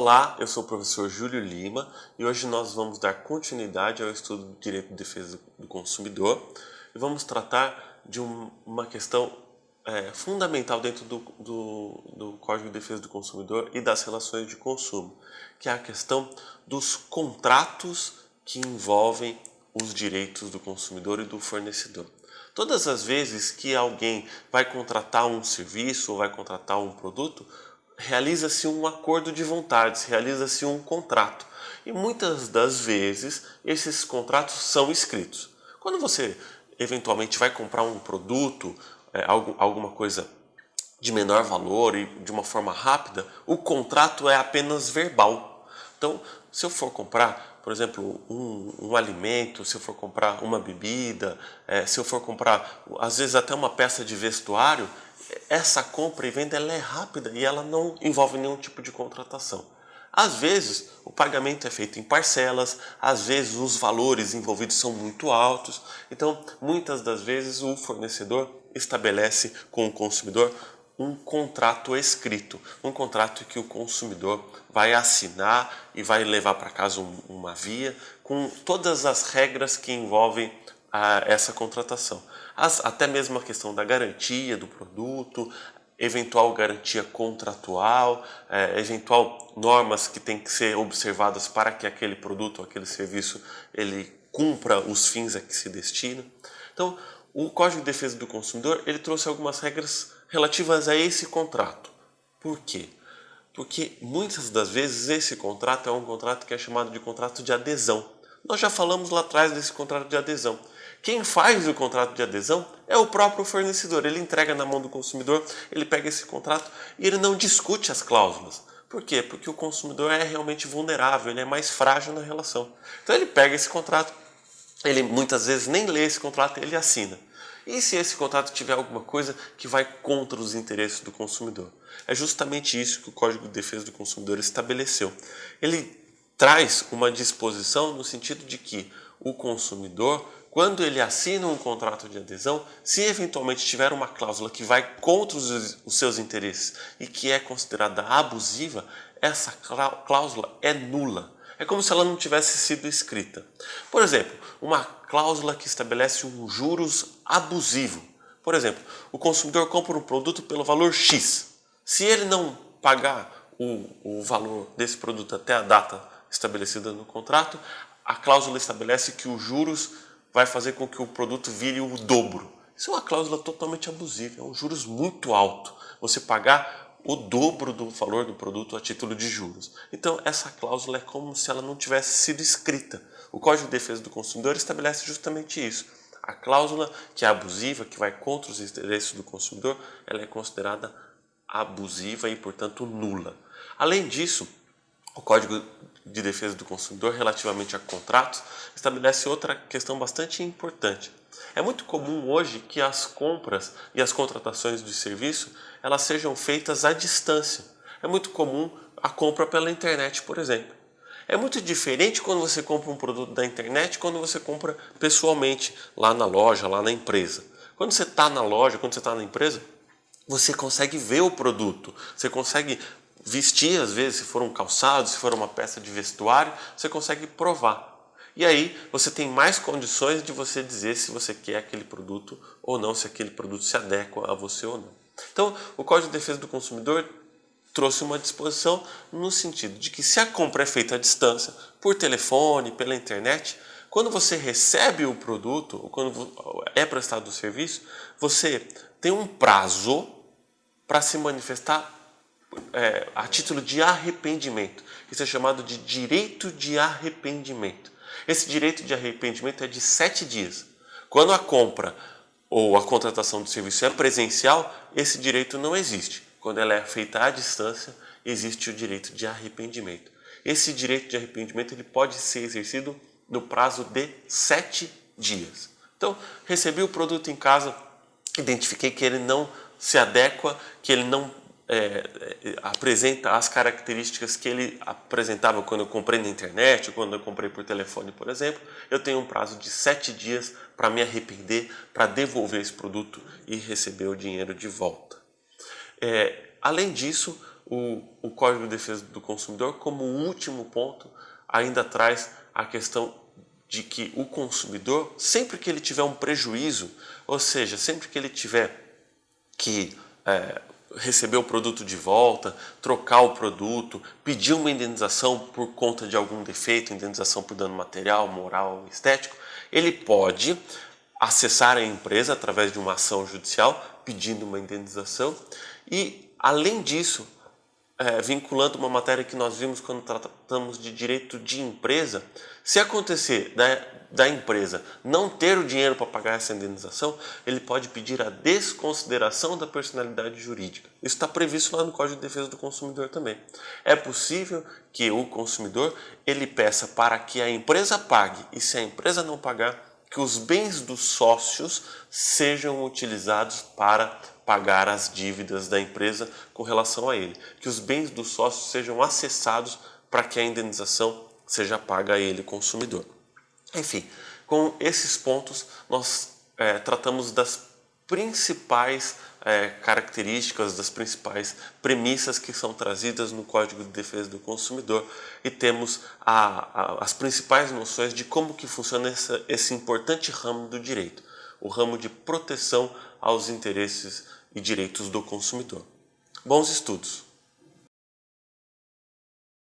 Olá, eu sou o professor Júlio Lima e hoje nós vamos dar continuidade ao estudo do direito de defesa do consumidor e vamos tratar de uma questão fundamental dentro do Código de Defesa do Consumidor e das relações de consumo, que é a questão dos contratos que envolvem os direitos do consumidor e do fornecedor. Todas as vezes que alguém vai contratar um serviço ou vai contratar um produto, realiza-se um acordo de vontades, realiza-se um contrato. E muitas das vezes esses contratos são escritos. Quando você eventualmente vai comprar um produto, alguma coisa de menor valor e de uma forma rápida, o contrato é apenas verbal. Então, se eu for comprar, por exemplo, um alimento, se eu for comprar uma bebida, se eu for comprar, às vezes, até uma peça de vestuário, essa compra e venda ela é rápida e ela não envolve nenhum tipo de contratação. Às vezes, o pagamento é feito em parcelas, às vezes os valores envolvidos são muito altos. Então, muitas das vezes, o fornecedor estabelece com o consumidor um contrato escrito, um contrato que o consumidor vai assinar e vai levar para casa uma via com todas as regras que envolvem essa contratação. Até mesmo a questão da garantia do produto, eventual garantia contratual, eventual normas que têm que ser observadas para que aquele produto, aquele serviço, ele cumpra os fins a que se destina. Então, o Código de Defesa do Consumidor ele trouxe algumas regras relativas a esse contrato. Por quê? Porque muitas das vezes esse contrato é um contrato que é chamado de contrato de adesão. Nós já falamos lá atrás desse contrato de adesão. Quem faz o contrato de adesão é o próprio fornecedor. Ele entrega na mão do consumidor, ele pega esse contrato e ele não discute as cláusulas. Por quê? Porque o consumidor é realmente vulnerável, ele é mais frágil na relação. Então ele pega esse contrato, ele muitas vezes nem lê esse contrato, ele assina. E se esse contrato tiver alguma coisa que vai contra os interesses do consumidor? É justamente isso que o Código de Defesa do Consumidor estabeleceu. Ele traz uma disposição no sentido de que o consumidor, quando ele assina um contrato de adesão, se eventualmente tiver uma cláusula que vai contra os seus interesses e que é considerada abusiva, essa cláusula é nula. É como se ela não tivesse sido escrita. Por exemplo, uma cláusula que estabelece um juros abusivo. Por exemplo, o consumidor compra um produto pelo valor X. Se ele não pagar o valor desse produto até a data estabelecida no contrato, a cláusula estabelece que os juros vai fazer com que o produto vire o dobro. Isso é uma cláusula totalmente abusiva, é um juros muito alto. Você pagar o dobro do valor do produto a título de juros. Então, essa cláusula é como se ela não tivesse sido escrita. O Código de Defesa do Consumidor estabelece justamente isso. A cláusula que é abusiva, que vai contra os interesses do consumidor, ela é considerada abusiva e, portanto, nula. Além disso, o Código de Defesa do Consumidor, relativamente a contratos, estabelece outra questão bastante importante. É muito comum hoje que as compras e as contratações de serviço elas sejam feitas à distância. É muito comum a compra pela internet, por exemplo. É muito diferente quando você compra um produto da internet quando você compra pessoalmente, lá na loja, lá na empresa. Quando você está na loja, quando você está na empresa, você consegue ver o produto, você consegue vestir, às vezes, se for um calçado, se for uma peça de vestuário, você consegue provar. E aí você tem mais condições de você dizer se você quer aquele produto ou não, se aquele produto se adequa a você ou não. Então, o Código de Defesa do Consumidor trouxe uma disposição no sentido de que se a compra é feita à distância, por telefone, pela internet, quando você recebe o produto, ou quando é prestado o serviço, você tem um prazo para se manifestar a título de arrependimento. Isso é chamado de direito de arrependimento. Esse direito de arrependimento é de 7 dias. Quando a compra ou a contratação do serviço é presencial, esse direito não existe. Quando ela é feita à distância, existe o direito de arrependimento. Esse direito de arrependimento ele pode ser exercido no prazo de 7 dias. Então, recebi o produto em casa, identifiquei que ele não se adequa, que ele não apresenta as características que ele apresentava quando eu comprei na internet, ou quando eu comprei por telefone, por exemplo. Eu tenho um prazo de 7 dias para me arrepender, para devolver esse produto e receber o dinheiro de volta. Além disso, o Código de Defesa do Consumidor, como último ponto, ainda traz a questão de que o consumidor, sempre que ele tiver um prejuízo, ou seja, sempre que ele tiver que receber o produto de volta, trocar o produto, pedir uma indenização por conta de algum defeito, indenização por dano material, moral, estético, ele pode acessar a empresa através de uma ação judicial pedindo uma indenização e, além disso, vinculando uma matéria que nós vimos quando tratamos de direito de empresa, se acontecer da empresa não ter o dinheiro para pagar essa indenização, ele pode pedir a desconsideração da personalidade jurídica. Isso está previsto lá no Código de Defesa do Consumidor também. É possível que o consumidor ele peça para que a empresa pague, e se a empresa não pagar, que os bens dos sócios sejam utilizados para pagar as dívidas da empresa com relação a ele. Que os bens dos sócios sejam acessados para que a indenização seja paga a ele, consumidor. Enfim, com esses pontos nós tratamos das principais características, das principais premissas que são trazidas no Código de Defesa do Consumidor e temos as principais noções de como que funciona esse importante ramo do direito, o ramo de proteção aos interesses e direitos do consumidor. Bons estudos!